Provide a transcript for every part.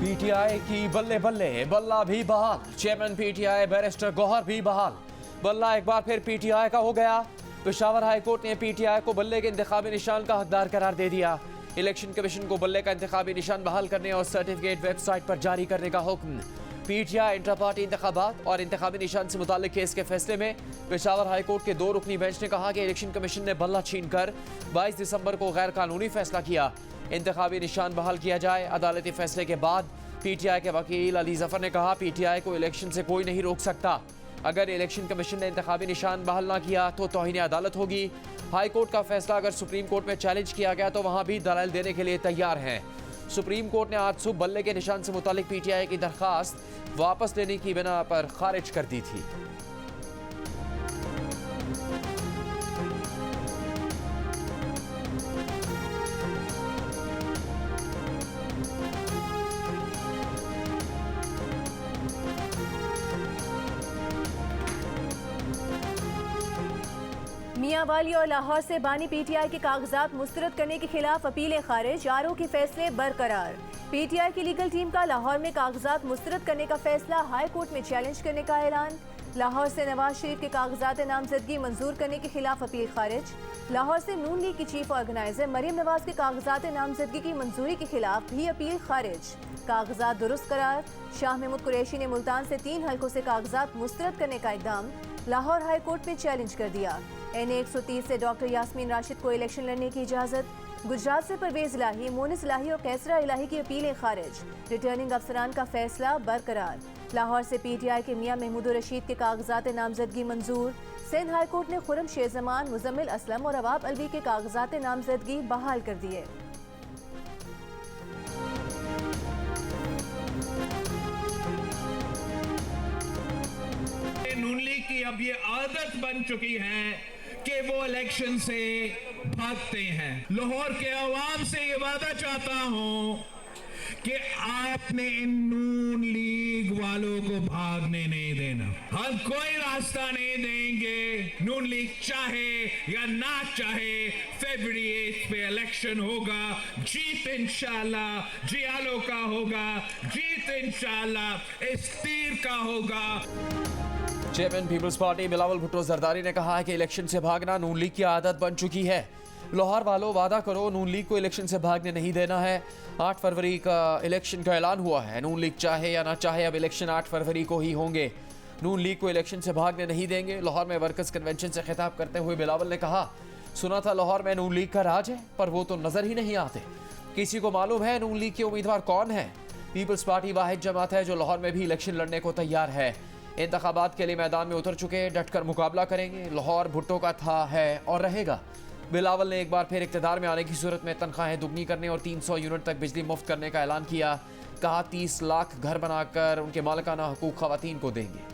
PTI की बल्ले बल्ले, बल्ला भी बहाल। चेयरमैन पीटीआई बैरिस्टर गौहर भी बहाल। बल्ला एक बार फिर पीटीआई का हो गया। पेशावर हाईकोर्ट ने पीटीआई को बल्ले के इंतखाबी निशान का हकदार करार दे दिया। इलेक्शन कमीशन को बल्ले का इंतखाबी निशान बहाल करने और सर्टिफिकेट वेबसाइट पर जारी करने का हुक्म। पीटीआई इंटर पार्टी इंतखाबात और इंतखाबी निशान से मुताल्लिक केस के फैसले में पेशावर हाईकोर्ट के 2 रुकनी बेंच ने कहा कि इलेक्शन कमीशन ने बल्ला छीनकर 22 दिसंबर को गैर कानूनी फैसला किया। इंतखाबी निशान बहाल किया जाए। अदालती फैसले के बाद पीटीआई के वकील अली जफर ने कहा, पीटीआई को इलेक्शन से कोई नहीं रोक सकता। अगर इलेक्शन कमीशन ने इंतखाबी निशान बहाल ना किया तो तौहीन अदालत होगी। हाई कोर्ट का फैसला अगर सुप्रीम कोर्ट में चैलेंज किया गया तो वहां भी दलाइल देने के लिए तैयार हैं। सुप्रीम कोर्ट ने आज सुबह बल्ले के निशान से मुतालिक पीटीआई की दरखास्त वापस लेने की बिना पर खारिज कर दी थी। मियांवाली और लाहौर से बानी पीटीआई के कागजात मुस्तरद करने के खिलाफ अपीलें खारिज, आरओ के फैसले बरकरार। पीटीआई की लीगल टीम का लाहौर में कागजात मुस्तरद करने का फैसला हाई कोर्ट में चैलेंज करने का ऐलान। लाहौर से नवाज शरीफ के कागजात नामजदगी मंजूर करने के खिलाफ अपील खारिज। लाहौर से नून लीग की चीफ ऑर्गेनाइजर मरियम नवाज के कागजात नामजदगी की मंजूरी के खिलाफ भी अपील खारिज। कागजात दुरुस्त करार। शाह महमूद कुरैशी ने मुल्तान से 3 हलकों से कागजात मुस्तरद करने का इकदाम लाहौर हाई कोर्ट में चैलेंज कर दिया। NA 130 से डॉक्टर यास्मीन राशिद को इलेक्शन लड़ने की इजाजत। गुजरात से परवेज इलाही, मोनिस इलाही और कैसरा इलाही की अपीलें खारिज। रिटर्निंग अफसरान का फैसला बरकरार। लाहौर से पीटीआई के मियां महमूद रशीद के कागजात नामजदगी मंजूर। सिंध हाई कोर्ट ने खुरम शेरजमान, मुजम्मिल असलम और अवाब अलवी के कागजात नामजदगी बहाल कर दिए। नून लीग की अब ये आदत बन चुकी है कि वो इलेक्शन से भागते हैं। लाहौर के अवाम से ये वादा चाहता हूं कि आपने इन नून लीग वालों को भागने नहीं देना। हम कोई रास्ता नहीं देंगे। नून लीग चाहे या ना चाहे फरवरी 8 पे इलेक्शन होगा। जीत इंशाल्लाह जियालो का होगा। जीत इंशाल्लाह इस तीर का होगा। चेयरमैन पीपल्स पार्टी बिलावल भुट्टो जरदारी ने कहा है कि इलेक्शन से भागना नून लीग की आदत बन चुकी है। लाहौर वालों, वादा करो, नून लीग को इलेक्शन से भागने नहीं देना है। 8 फरवरी का इलेक्शन का ऐलान हुआ है। नून लीग चाहे या ना चाहे अब इलेक्शन 8 फरवरी को ही होंगे। नून लीग को इलेक्शन से भागने नहीं देंगे। लाहौर में वर्कर्स कन्वेंशन से खिताब करते हुए बिलावल ने कहा, सुना था लाहौर में नून लीग का राज है, पर वो तो नजर ही नहीं आते। किसी को मालूम है नून लीग के उम्मीदवार कौन है? पीपल्स पार्टी वाहिद जमात है जो लाहौर में भी इलेक्शन लड़ने को तैयार है। इंतखाबात के लिए मैदान में उतर चुके, डटकर मुकाबला करेंगे। लाहौर भुट्टो का था, है और रहेगा। बिलावल ने एक बार फिर इक़्तिदार में आने की सूरत में तनख्वाहें दुगनी करने और 300 यूनिट तक बिजली मुफ्त करने का ऐलान किया। कहा 30 लाख घर बनाकर उनके मालिकाना हकूक ख़वातीन को देंगे।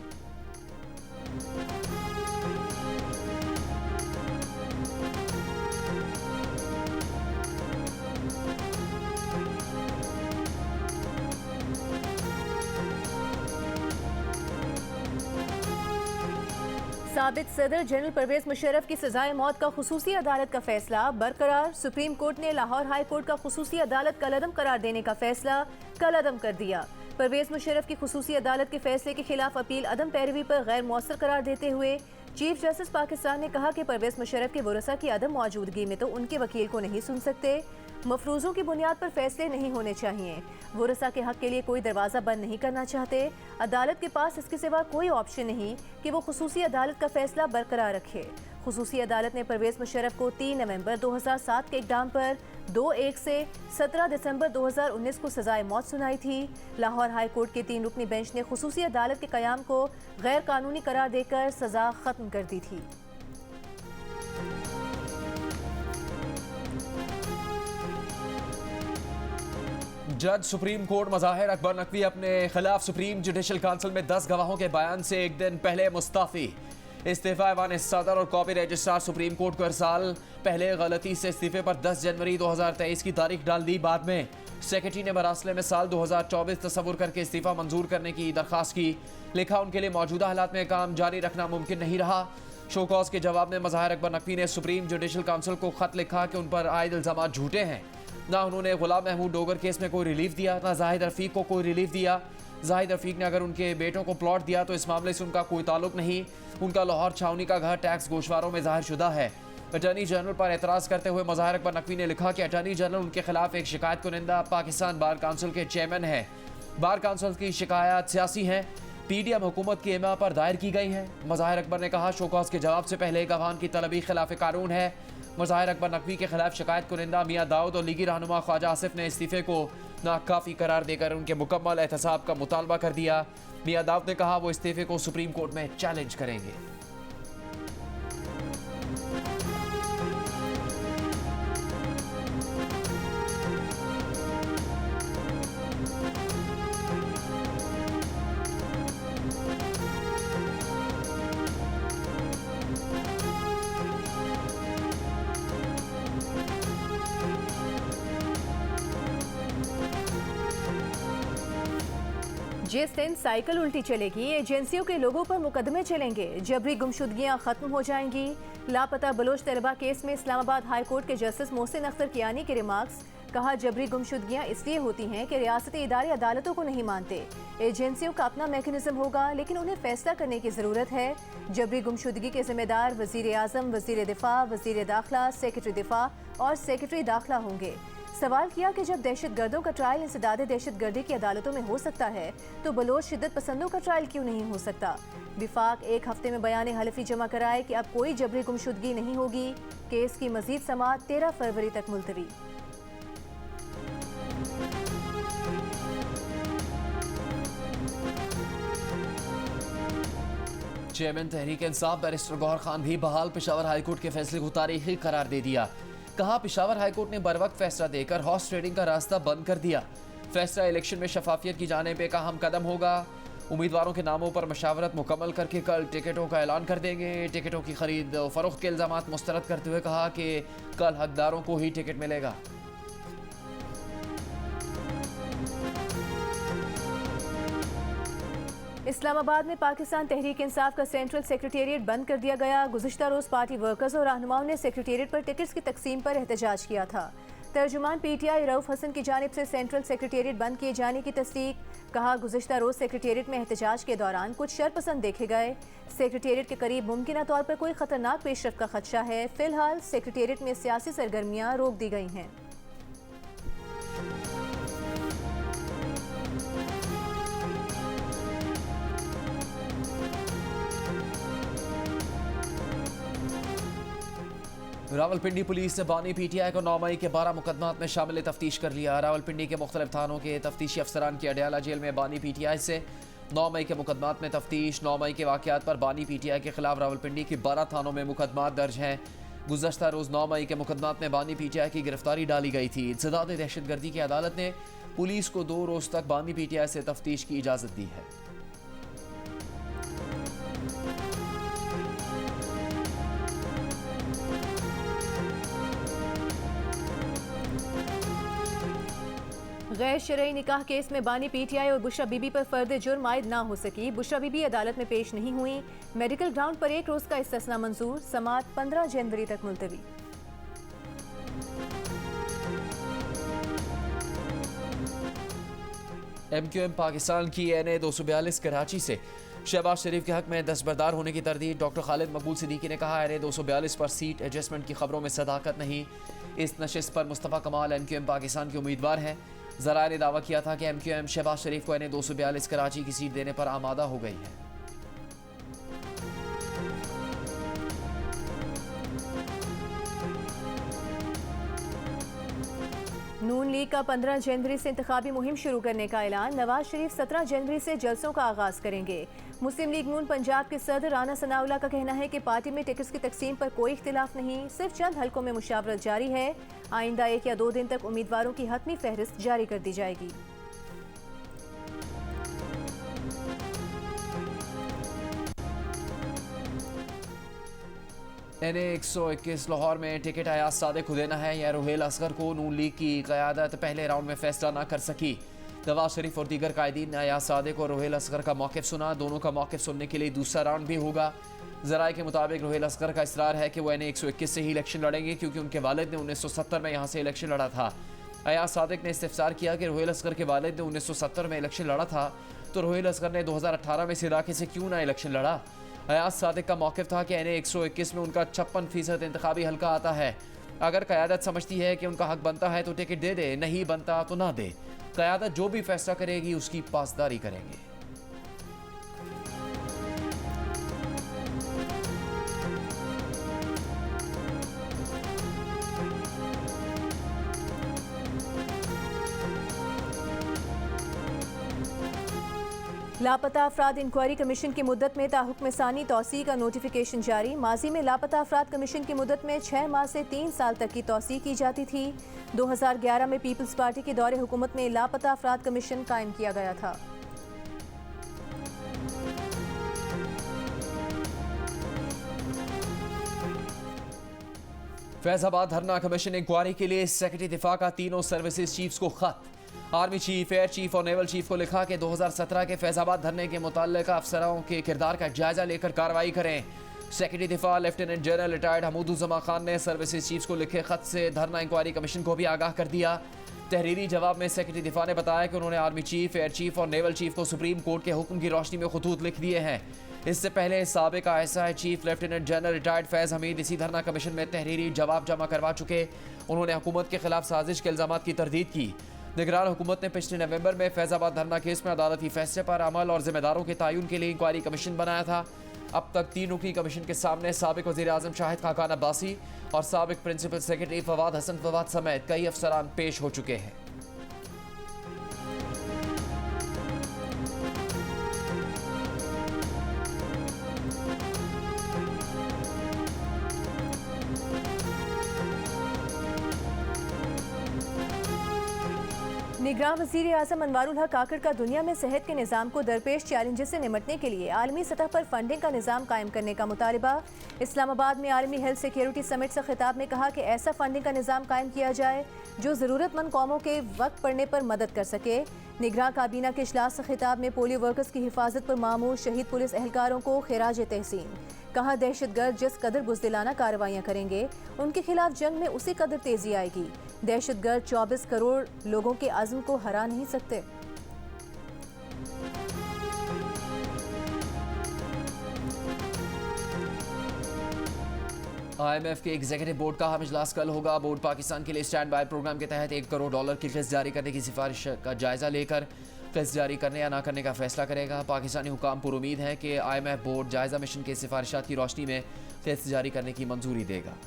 साबिक सदर जनरल परवेज मुशर्रफ की सजाए मौत का खुसूसी अदालत का फैसला बरकरार। सुप्रीम कोर्ट ने लाहौर हाई कोर्ट का खुसूसी अदालत कलअदम करार देने का फैसला कलअदम कर दिया। परवेज मुशर्रफ की खुसूसी अदालत के फैसले के खिलाफ अपील अदम पैरवी पर गैर मौसर करार देते हुए चीफ जस्टिस पाकिस्तान ने कहा कि परवेज मुशर्रफ के वरसा की अदम मौजूदगी में तो उनके वकील को नहीं सुन सकते। मफरूज़ों की बुनियाद पर फैसले नहीं होने चाहिए। वरसा के हक के लिए कोई दरवाज़ा बंद नहीं करना चाहते। अदालत के पास इसके सिवा कोई ऑप्शन नहीं कि वो खुसूसी अदालत का फैसला बरकरार रखे। खुसूसी अदालत ने परवेज मुशर्रफ को 3 नवंबर 2007 के इक़दाम पर 2-1 से 17 दिसंबर 2019 को सजाए मौत सुनाई थी। लाहौर हाई कोर्ट के 3 रुकनी बेंच ने खुसूसी अदालत के क़याम को गैर कानूनी करार देकर सजा ख़त्म कर दी थी। जज सुप्रीम कोर्ट मज़ाहिर अकबर नकवी अपने खिलाफ सुप्रीम जुडिशल काउंसिल में 10 गवाहों के बयान से एक दिन पहले मुस्तफ़ी। इस्तीफ़ा ऐवान सदर और कॉपी रजिस्ट्रार सुप्रीम कोर्ट को अरसाल। पहले गलती से इस्तीफे पर 10 जनवरी 2023 की तारीख डाल दी। बाद में सेक्रेटरी ने मरासले में साल 2024 तस्वुर करके इस्तीफा मंजूर करने की दरख्वास्त की। लिखा, उनके लिए मौजूदा हालात में काम जारी रखना मुमकिन नहीं रहा। शोकॉज के जवाब में मज़ाहिर अकबर नकवी ने सुप्रीम जुडिशल काउंसिल को खत लिखा कि उन पर आयद इल्ज़ामात झूठे हैं। ना उन्होंने गुलाम महमूद डोगर केस में कोई रिलीफ दिया, ना जाहिद रफीक को कोई रिलीफ दिया। जाहिद रफीक ने अगर उनके बेटों को प्लॉट दिया तो इस मामले से उनका कोई ताल्लुक नहीं। उनका लाहौर छावनी का घर टैक्स गोशवारों में जाहिर शुदा है। अटॉर्नी जनरल पर एतराज़ करते हुए मुज़ाहिर अकबर नकवी ने लिखा कि अटॉर्नी जनरल उनके खिलाफ एक शिकायत कुनिंदा पाकिस्तान बार काउंसिल के चेयरमैन है। बार काउंसिल की शिकायत सियासी हैं, पीडीएम हुकूमत की इमा पर दायर की गई है। मुज़ाहिर अकबर ने कहा शोकॉज के जवाब से पहले गवाहान की तलबी खिलाफ कानून है। मुज़ाहिर अकबर नकवी के खिलाफ शिकायत कुनिंदा मियाँ दाऊद और लीगी रहनुमा ख्वाजा आसिफ ने इस्तीफ़े को नाकाफ़ी करार देकर उनके मुकम्मल एहतसाब का मुतालबा कर दिया। मियाँ दाऊद ने कहा वो इस्तीफ़े को सुप्रीम कोर्ट में चैलेंज करेंगे। जिस दिन साइकिल उल्टी चलेगी, एजेंसियों के लोगों पर मुकदमे चलेंगे, जबरी गुमशुदगियां खत्म हो जाएंगी। लापता बलोच तलबा केस में इस्लामाबाद हाई कोर्ट के जस्टिस मोहसिन अख्तर कियानी के रिमार्क्स। कहा जबरी गुमशुदगियां इसलिए होती हैं कि रियासती इदारे अदालतों को नहीं मानते। एजेंसियों का अपना मैकेनिज्म होगा, लेकिन उन्हें फैसला करने की ज़रूरत है। जबरी गुमशुदगी के जिम्मेदार वज़ीर आज़म, वज़ीर दिफा, वज़ीर दाखिला, सेक्रेटरी दिफा और सेक्रेटरी दाखिला होंगे। सवाल किया कि जब दहशतगर्दों का ट्रायल इंसदाद दहशतगर्दी की अदालतों में हो सकता है तो बलोच शिद्दत पसंदों का ट्रायल क्यों नहीं हो सकता। विफाक एक हफ्ते में बयान हलफी जमा कराए कि अब कोई जबरी गुमशुदगी नहीं होगी। केस की मजीद समाअत 13 फरवरी तक मुलतवी। चेयरमैन तहरीक इंसाफ बैरिस्टर गौहर खान भी बहाल। पेशावर हाईकोर्ट के फैसले को तारीखी करार दे दिया। कहा पेशावर हाईकोर्ट ने बरवक्त फैसला देकर हॉर्स ट्रेडिंग का रास्ता बंद कर दिया। फैसला इलेक्शन में शफाफियत की जानिब एक अहम कदम होगा। उम्मीदवारों के नामों पर मशावरत मुकम्मल करके कल टिकटों का ऐलान कर देंगे। टिकटों की खरीद और फरोख्त के इल्जामात मुस्तरद करते हुए कहा कि कल हकदारों को ही टिकट मिलेगा। इस्लामाबाद में पाकिस्तान तहरीक इंसाफ का सेंट्रल सेक्रेटेरिएट बंद कर दिया गया। गुज़िश्ता रोज़ पार्टी वर्कर्स और रहनुमाओं ने सेक्रेटेरिएट पर टिकट्स की तकसीम पर एहतजाज किया था। तर्जुमान पीटीआई रऊफ हसन की जानिब से सेंट्रल सेक्रेटेरिएट बंद किए जाने की तस्दीक। कहा गुज़िश्ता रोज़ सेक्रेटेरिएट में एहतजाज के दौरान कुछ शरपसंद देखे गए। सेक्रेटेरिएट के करीब मुमकिन तौर पर कोई खतरनाक पेशरफ का खदशा है। फिलहाल सेक्रेटेरिएट में सियासी सरगर्मियाँ रोक दी गई हैं। रावलपिंडी पुलिस ने बानी पीटीआई को 9 मई के 12 मुकदमात में शामिल तफ्तीश कर लिया। रावलपिंडी के मुख्तलिफ थानों के तफ्तीशी अफसरान की अडयाला जेल में बानी पीटीआई से 9 मई के मुकदमात में तफ्तीश। 9 मई के वाक़यात पर बानी पीटीआई के खिलाफ रावलपिंडी की 12 थानों में मुकदमात दर्ज हैं। गुज़श्ता रोज़ 9 मई के मुकदमात में बानी पीटीआई की गिरफ्तारी डाली गई थी। इंसदाद दहशतगर्दी की अदालत ने पुलिस को 2 रोज़ तक बानी पीटीआई से तफ्तीश की इजाज़त दी है। गैर शरई निकाह केस में बानी पीटीआई और बुशरा बीबी पर फर्द जुर्म आयद ना हो सकी। बुशरा बीबी अदालत में पेश नहीं हुई। मेडिकल ग्राउंड पर 1 रोज का इस्तिस्ना मंजूर। समाअत 15 जनवरी तक मुलतवी। MQM पाकिस्तान की NA 242 कराची से शहबाज शरीफ के हक में दस्तबरदार होने की तरदीद। डॉक्टर खालिद मकबूल सिद्दीकी ने कहा NA 242 पर सीट एडजस्टमेंट की खबरों में सदाकत नहीं। इस नशिस्त पर मुस्तफ़ा कमाल MQM पाकिस्तान के उम्मीदवार हैं। ज़राए ने दावा किया था कि MQM शहबाज शरीफ को NA 242 कराची की सीट देने पर आमादा हो गई है। नून लीग का 15 जनवरी से इंतखाबी मुहिम शुरू करने का ऐलान। नवाज शरीफ 17 जनवरी से जलसों का आगाज करेंगे। मुस्लिम लीग नून पंजाब के सदर राना सनाउल्लाह का कहना है कि पार्टी में टिकट्स की तकसीम पर कोई इख्तिलाफ नहीं, सिर्फ चंद हलकों में मुशावरत जारी है। आइंदा 1 या 2 दिन तक उम्मीदवारों की हतमी फहरिस्त जारी कर दी जाएगी। NA 121 लाहौर में टिकट अयाज सादिक को देना है या रुहेल असगर को। नून लीग की क़यादत पहले राउंड में फैसला ना कर सकी। नवाज शरीफ और दीगर कायदीन ने अयाज सादिक और रुहेल असगर का मौक़िफ़ सुना। दोनों का मौक़िफ़ सुनने के लिए दूसरा राउंड भी होगा। ज़राए के मुताबिक रुहेल असगर का इसरार है कि वो NA 121 से ही इलेक्शन लड़ेंगे, क्योंकि उनके वालिद ने 1970 में यहाँ से इलेक्शन लड़ा था। अयाज सादिक ने इस्तिफसार किया कि रोहेल असगर के वालिद ने 1970 में इलेक्शन लड़ा था, तो रोहेल असगर ने 2018 में इस इलाके से क्यों ना इलेक्शन लड़ा। अयाज सादिक का मौक़िफ़ था कि NA 121 में उनका 56% इंतखाबी हल्का आता है। अगर क़यादत समझती है कि उनका हक बनता है तो टिकट दे दे, नहीं बनता तो ना दे। क़यादत जो भी फैसला करेगी उसकी पासदारी करेंगे। लापता अफराद इंक्वायरी कमीशन की मुद्दत में ताहुक्म सानी तौसी का नोटिफिकेशन जारी। माजी में लापता अफराद कमीशन की मुद्दत में 6 माह से 3 साल तक की तौसी की जाती थी। 2011 में पीपल्स पार्टी के दौरे हुकूमत में लापता अफराद कमीशन कायम किया गया था। फैजाबाद धरना कमीशन इंक्वायरी के लिए सेक्रेटरी दिफा का तीनों सर्विसेज चीफ्स को खत। आर्मी चीफ, एयर चीफ और नेवल चीफ को लिखा कि 2017 के फैजाबाद धरने के मुताल्लिका अफसरों के किरदार का जायजा लेकर कार्रवाई करें। सेक्रेटरी दिफा lieutenant general retired Hamooduzzaman Khan ने सर्विसेज चीफ्स को लिखे खत से धरना इंक्वायरी कमीशन को भी आगाह कर दिया। तहरीरी जवाब में सेक्रेटरी दिफा ने बताया कि उन्होंने आर्मी चीफ, एयर चीफ और नेवल चीफ को सुप्रीम कोर्ट के हुक्म की रोशनी में खतूत लिख दिए हैं। इससे पहले साबिक ISI chief lieutenant general retired Faiz Hameed इसी धरना कमीशन में तहरीरी जवाब जमा करवा चुके। उन्होंने हुकूमत के खिलाफ साजिश के इल्ज़ामात की तरदीद की। निगरान हुकूमत ने पिछले नवंबर में फैजाबाद धरना केस में अदालती फैसले पर अमल और जिम्मेदारों के तयन के लिए इंक्वायरी कमीशन बनाया था। अब तक 3 रुकनी कमीशन के सामने साबिक वज़ीर आज़म शाहिद खाकान अब्बासी और साबिक प्रिंसिपल सेक्रेटरी फवाद हसन फवाद समेत कई अफसरान पेश हो चुके हैं। निगरान वज़ीर आज़म अनवारुल हक काकड़ का दुनिया में सेहत के निज़ाम को दरपेश चैलेंजेस से निमटने के लिए आलमी सतह पर फंडिंग का निज़ाम कायम करने का मुतालबा। इस्लामाबाद में आलमी हेल्थ सिक्योरिटी समिट से खिताब में कहा कि ऐसा फंडिंग का निज़ाम कायम किया जाए जो ज़रूरतमंद कौमों के वक्त पड़ने पर मदद कर सके। निगरान काबीना के इजलास से खिताब में पोलियो वर्कर्स की हिफाजत पर मामूर शहीद पुलिस एहलकारों को खिराज तहसीन। कहा दहशतगर्द जिस कदर बुज़दिलाना कार्रवाइयाँ करेंगे उनके खिलाफ जंग में उसी कदर तेजी आएगी। दहशतगर्द 24 करोड़ लोगों के अज़्म को हरा नहीं सकते। IMF के एग्जीक्यूटिव बोर्ड का अहम इजलास कल होगा। बोर्ड पाकिस्तान के लिए स्टैंड बाय प्रोग्राम के तहत $1 करोड़ की किस्त जारी करने की सिफारिश का जायजा लेकर किस्त जारी करने या ना करने का फैसला करेगा। पाकिस्तानी हुकाम पर उम्मीद है कि IMF बोर्ड जायजा मिशन के सिफारिशात की रोशनी में किस्त जारी करने की मंजूरी देगा।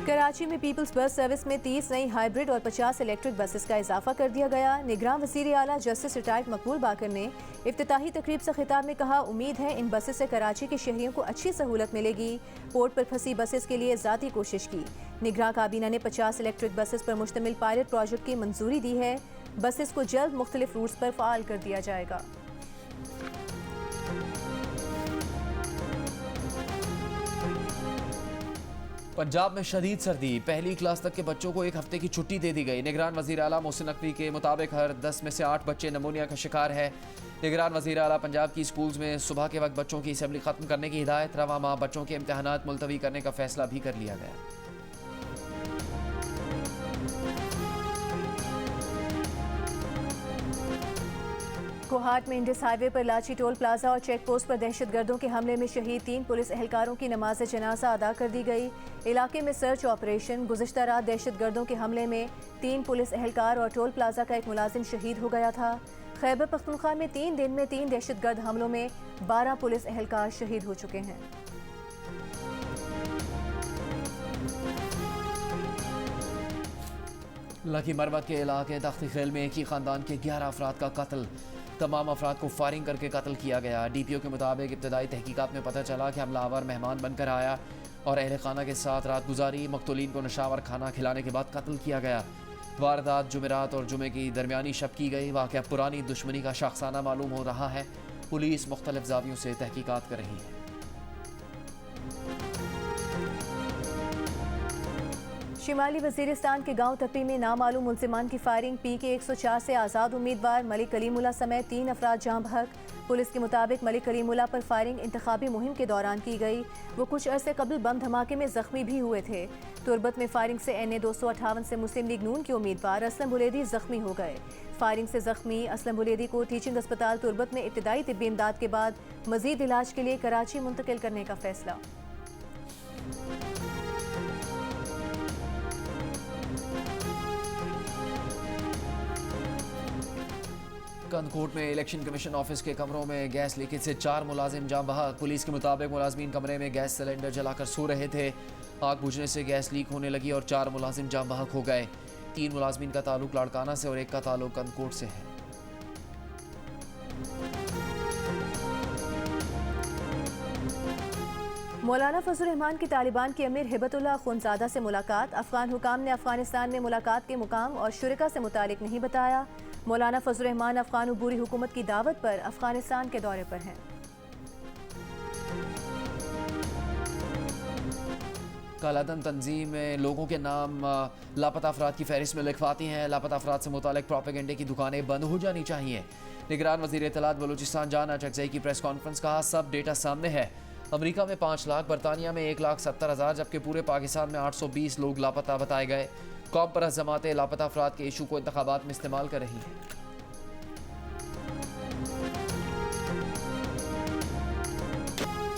कराची में पीपल्स बस सर्विस में 30 नई हाइब्रिड और 50 इलेक्ट्रिक बसेस का इजाफा कर दिया गया। निगरान वज़ीर आला जस्टिस रिटायर्ड मकबूल बाकर ने इफ्तिताही तकरीब से खिताब में कहा, उम्मीद है इन बसेस से कराची के शहरियों को अच्छी सहूलत मिलेगी। पोर्ट पर फंसी बसेस के लिए ज़ाती कोशिश की। निगरान काबीना ने 50 इलेक्ट्रिक बसेस पर मुश्तमिल पायलट प्रोजेक्ट की मंजूरी दी है। बसेस को जल्द मुख्तलिफ रूट्स पर फ़ाल कर दिया जाएगा। पंजाब में शदीद सर्दी, पहली क्लास तक के बच्चों को 1 हफ्ते की छुट्टी दे दी गई। निगरान वज़ीर आला मोहसिन नकवी के मुताबिक हर 10 में से 8 बच्चे नमूनिया का शिकार है। निगरान वज़ीर आला पंजाब की स्कूल्स में सुबह के वक्त बच्चों की असेंबली ख़त्म करने की हिदायत। रवा माह बच्चों के इम्तहानात मुलतवी करने का फैसला भी कर लिया गया। कोहाट में इंडस हाईवे पर लाची टोल प्लाजा और चेक पोस्ट पर दहशतगर्दों के हमले में शहीद 3 पुलिस एहलकारों की नमाज जनाजा अदा कर दी गई। इलाके में सर्च ऑपरेशन। गुज़िश्ता रात दहशतगर्दों के हमले में 3 पुलिस एहलकार और टोल प्लाजा का एक मुलाजिम शहीद हो गया था। खैबर पख्तूनख्वा में 3 दिन में 3 दहशतगर्द हमलों में 12 पुलिस एहलकार शहीद हो चुके हैं। लकी मरमत के इलाके तख्ती खेल में एक ही ख़ानदान के 11 अफराद का कत्ल। तमाम अफराद को फायरिंग करके कत्ल किया गया। DPO के मुताबिक इब्तदाई तहकीकात में पता चला कि हमलावर मेहमान बनकर आया और अहल खाना के साथ रात गुजारी। मकतूलीन को नशावर खाना खिलाने के बाद कत्ल किया गया। वारदात जुमेरात और जुमे की दरमियानी शब की गई। वाक़या पुरानी दुश्मनी का शाखसाना मालूम हो रहा है। पुलिस मुख्तलिफ ज़ावियों से तहकीकात कर रही है। शिमाली वजीरिस्तान के गांव तप्पी में नामालूम मुलजिमान की फायरिंग। PK 104 से आज़ाद उम्मीदवार मलिक कलीमुल्लाह समेत 3 अफराद जहां बहक। पुलिस के मुताबिक मलिक कलीमुल्लाह पर फायरिंग इंतखाबी मुहिम के दौरान की गई। वो कुछ अरसे कबल बम धमाके में जख्मी भी हुए थे। तुरबत में फायरिंग से NA 258 से मुस्लिम लीग नून के उम्मीदवार असलम बुलेदी जख्मी हो गए। फायरिंग से जख्मी असलम बुलेदी को टीचिंग अस्पताल तुरबत में इब्तिदाई तिब्बी इमदाद के बाद मजीद इलाज के लिए कराची मुंतकिल करने का फैसला। कंदकोट में इलेक्शन कमीशन ऑफिस के कमरों में गैस लीकेज से 4 मुलाजिम जाँ बहक। पुलिस के मुताबिक मुलाजमीन कमरे में गैस सिलेंडर जलाकर सो रहे थे। आग बुझने से गैस लीक होने लगी और 4 मुलाजिम जाँ बहक हो गए। 3 मुलाजमीन का ताल्लुक लाड़काना से और एक का ताल्लुक कंदकोट से है। मौलाना फजल रहमान की तालिबान के अमीर हिबतुल्लाह अखुंदजादा से मुलाकात। अफगान हुकाम ने अफगानिस्तान में मुलाकात के मुकाम और शुरका से मुतालिक नहीं बताया। मौलाना फजल रहमान अफगान उबूरी हुकूमत की दावत पर अफगानिस्तान के दौरे पर हैं। कालाधन तंजीम में लोगों के नाम लापता अफराद की फहरिस्त में लिखवाती हैं। लापता अफराद से मुतालिक प्रोपेगेंडे की दुकानें बंद हो जानी चाहिए। निगरान वज़ीर इत्तलात बलूचिस्तान जान अचकज़ई की प्रेस कॉन्फ्रेंस। कहा सब डेटा सामने है। अमेरिका में 5 लाख, बरतानिया में 1,70,000 जबकि पूरे पाकिस्तान में 820 लोग लापता बताए गए। कौम परस्त जमातें लापता अफराद के इशू को इंतखाबात में इस्तेमाल कर रही हैं।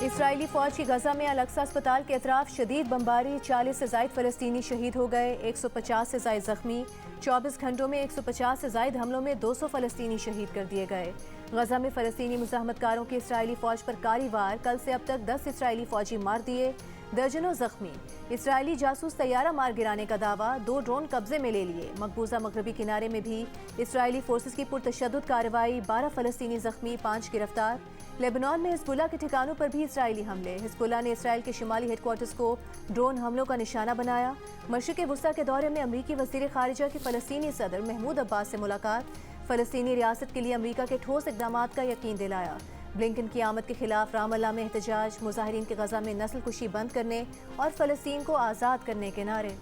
इसराइली फौज की गजा में अल-अक्सा अस्पताल के अतराफ शदीद बमबारी। 40 से ज़ायद फ़लस्तीनी शहीद हो गए, 150 से ज़ायद जख्मी। 24 घंटों में 150 से ज़ायद हमलों में 200 फ़लस्तीनी शहीद कर दिए गए। गजा में फ़लस्तीनी मुज़ाहमतकारों की इसराइली फ़ौज पर कारी वार। कल से अब तक 10 इसराइली फ़ौजी मार दिए, दर्जनों जख्मी। इसराइली जासूस तैयारा मार गिराने का दावा। 2 ड्रोन कब्जे में ले लिए। मकबूजा मगरबी किनारे में भी इसराइली फोर्सेस की पुरतशद्दुद कार्रवाई। 12 फ़लस्तीनी जख्मी, 5 गिरफ्तार। लेबनान में हिजबुल्लाह के ठिकानों पर भी इसराइली हमले। हिजबुल्लाह ने इसराइल के शिमाली हेडक्वार्टर्स को ड्रोन हमलों का निशाना बनाया। मशरिक़ वुस्ता के दौरे में अमरीकी वज़ीर ख़ारिजा की फ़लस्तीनी सदर महमूद अब्बास से मुलाकात। फ़लस्तीनी रियासत के लिए अमरीका के ठोस इक़दामात का यकीन दिलाया। ब्लिंकन की आमद के खिलाफ रामल्ला में एहतजाज। मुजाहिरीन के गजा में नस्ल कुशी बंद करने और फ़लस्तीन को आज़ाद करने के नारे।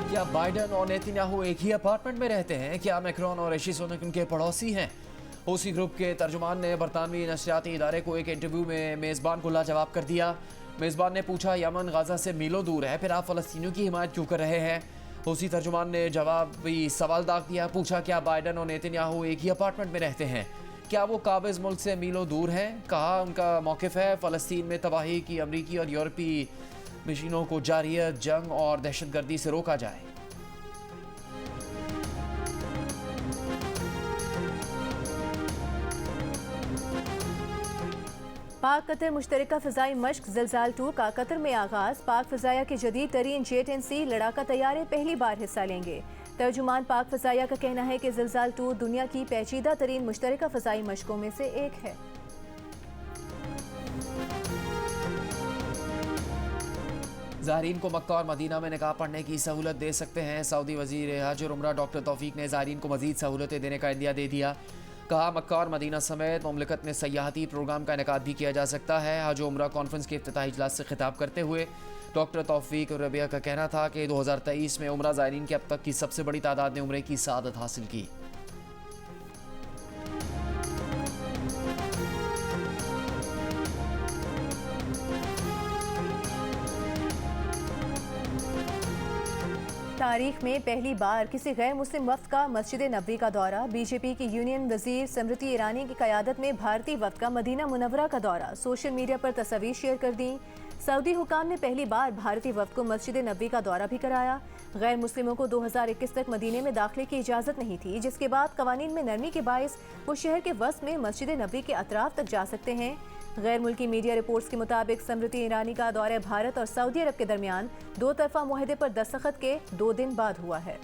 क्या बाइडन और नेतन्याहू एक ही अपार्टमेंट में रहते हैं? क्या मैक्रोन और ऋषि सुनक उनके पड़ोसी हैं? ओसी ग्रुप के तर्जुमान ने बरतानवी नशरियाती इदारे को एक इंटरव्यू में मेज़बान को लाजवाब कर दिया। मेज़बान ने पूछा, यमन गाजा से मीलों दूर है, फिर आप फ़लस्तीनियों की हिमायत क्यों कर रहे हैं? ओसी तर्जुमान ने जवाबी सवाल दाग दिया। पूछा, क्या बाइडन और नेतन्याहू एक ही अपार्टमेंट में रहते हैं? क्या वो काबिज़ मुल्क से मीलों दूर हैं? कहा उनका मौक़िफ़ है फ़लस्तीन में तबाही की अमरीकी और यूरोपीय मिशनों को जारियत, जंग और दहशतगर्दी से रोका जाए। पाक कतर मुश्तरका फ़िज़ाई मश्क ज़िलज़ाल 2 का कतर में आगाज़। पाक फ़िज़ाया के जदीद तरीन J-10C लड़ाका तैयारे पहली बार हिस्सा लेंगे। तर्जुमान पाक फ़िज़ाया का कहना है कि ज़िलज़ाल 2 दुनिया की पेचीदा तरीन मुश्तरका फ़िज़ाई मशकों में से एक है। ज़ायरीन को मक्का और मदीना में निकाह पढ़ने की सहूलत दे सकते हैं। सऊदी वज़ीर हज और उम्रा डॉक्टर तौफीक ने ज़ायरीन को मज़ीद सहूलतें देने का इंदिया दे दिया। कहा, मक्का और मदीना समेत मुमलिकत में सयाहती प्रोग्राम का इनेकाद भी किया जा सकता है। हज और उम्रा कॉन्फ्रेंस के इफ्तिताही इजलास से खिताब करते हुए डॉक्टर तौफीक रबिया का कहना था कि 2023 में उम्रा ज़ायरीन की अब तक की सबसे बड़ी तादाद ने उम्रे की सआदत हासिल की। तारीख में पहली बार किसी गैर मुस्लिम वफ्द का मस्जिद नबवी का दौरा। बीजेपी की यूनियन वजीर स्मृति ईरानी की क़यादत में भारतीय वफ्द का मदीना मुनव्वरा का दौरा। सोशल मीडिया पर तस्वीर शेयर कर दी। सऊदी हुकाम ने पहली बार भारतीय वफ्द को मस्जिद नबवी का दौरा भी कराया। गैर मुस्लिमों को 2021 तक मदीने में दाखिले की इजाज़त नहीं थी, जिसके बाद कवानीन में नरमी के बायस वो शहर के वस्त में मस्जिद नबवी के अतराफ तक जा सकते हैं। गैर मुल्की मीडिया रिपोर्ट्स के मुताबिक स्मृति ईरानी का दौरा भारत और सऊदी अरब के दरमियान 2 तरफा मुआहदे पर दस्तखत के 2 दिन बाद हुआ है।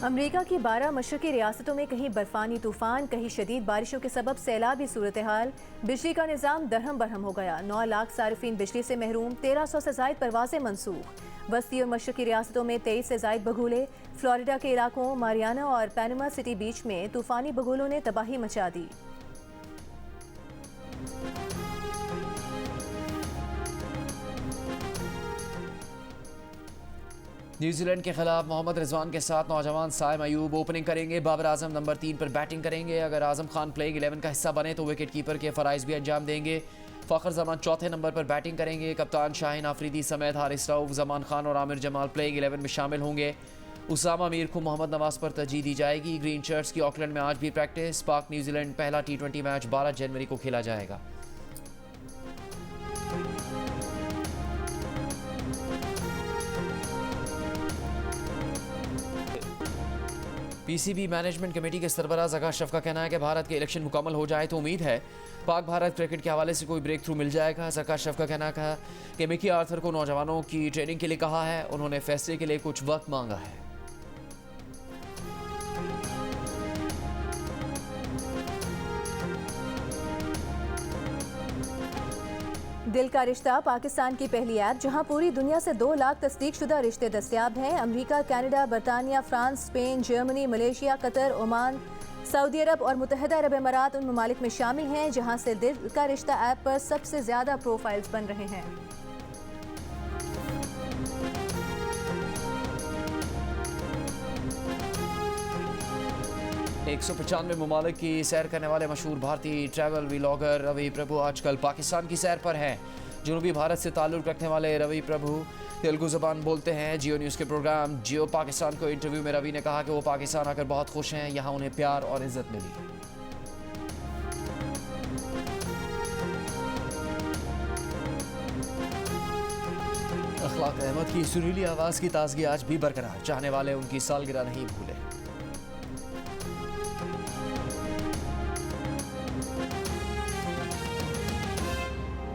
अमेरिका की 12 मशरकी रियासतों में कहीं बर्फानी तूफान, कहीं शदीद बारिशों के सबब सैलाबी सूरत हाल। बिजली का निज़ाम दरहम बरहम हो गया। 9 लाख सार्फिन बिजली से महरूम, 1300 से ज़ायद परवाजें मनसूख। वस्ती और मशरकी रियासतों में 23 से ज़ायद बगुले। फ्लोरिडा के इलाकों मारियाना और पैनामा सिटी बीच में तूफानी बगुलों ने तबाही मचा दी। न्यूजीलैंड के खिलाफ मोहम्मद रिजवान के साथ नौजवान साइम अयूब ओपनिंग करेंगे। बाबर आजम नंबर 3 पर बैटिंग करेंगे। अगर आजम खान प्लेइंग 11 का हिस्सा बने तो विकेट कीपर के फ़राइज़ भी अंजाम देंगे। फ़खर जमान चौथे नंबर पर बैटिंग करेंगे। कप्तान शाहीन आफरीदी समेत हारिस रऊफ, जमान खान और आमिर जमाल प्लेइंग 11 में शामिल होंगे। उसामा मीर को मोहम्मद नवाज पर तरजीह दी जाएगी। ग्रीन शर्ट्स की ऑकलैंड में आज भी प्रैक्टिस। पाक न्यूजीलैंड पहला T20 मैच 12 जनवरी को खेला जाएगा। पीसीबी मैनेजमेंट कमेटी के सरबराह ज़का अशरफ का कहना है कि भारत के इलेक्शन मुकम्मल हो जाए तो उम्मीद है पाक भारत क्रिकेट के हवाले से कोई ब्रेक थ्रू मिल जाएगा। ज़का अशरफ का कहना है कि मिकी आर्थर को नौजवानों की ट्रेनिंग के लिए कहा है। उन्होंने फैसले के लिए कुछ वक्त मांगा है। दिल का रिश्ता पाकिस्तान की पहली ऐप जहां पूरी दुनिया से 2 लाख तस्दीक शुदा रिश्ते दस्तयाब हैं। अमेरिका, कनाडा, बरतानिया, France, Spain, Germany, Malaysia, Qatar, Oman, Saudi Arab और मुत्तहदा अरब अमारात उन ममालिक में शामिल हैं जहां से दिल का रिश्ता ऐप पर सबसे ज़्यादा प्रोफाइल्स बन रहे हैं। एक 195 ममालिक की सैर करने वाले मशहूर भारतीय ट्रैवल व्लॉगर रवि प्रभु आजकल पाकिस्तान की सैर पर हैं। जनूबी भारत से ताल्लुक़ रखने वाले रवि प्रभु तेलुगु ज़बान बोलते हैं। जियो न्यूज़ के प्रोग्राम जियो पाकिस्तान को इंटरव्यू में रवि ने कहा कि वो पाकिस्तान आकर बहुत खुश हैं। यहाँ उन्हें प्यार और इज्जत मिली। अखलाक अहमद की सुरीली आवाज़ की ताजगी आज भी बरकरार, चाहने वाले उनकी सालगिरह नहीं भूले।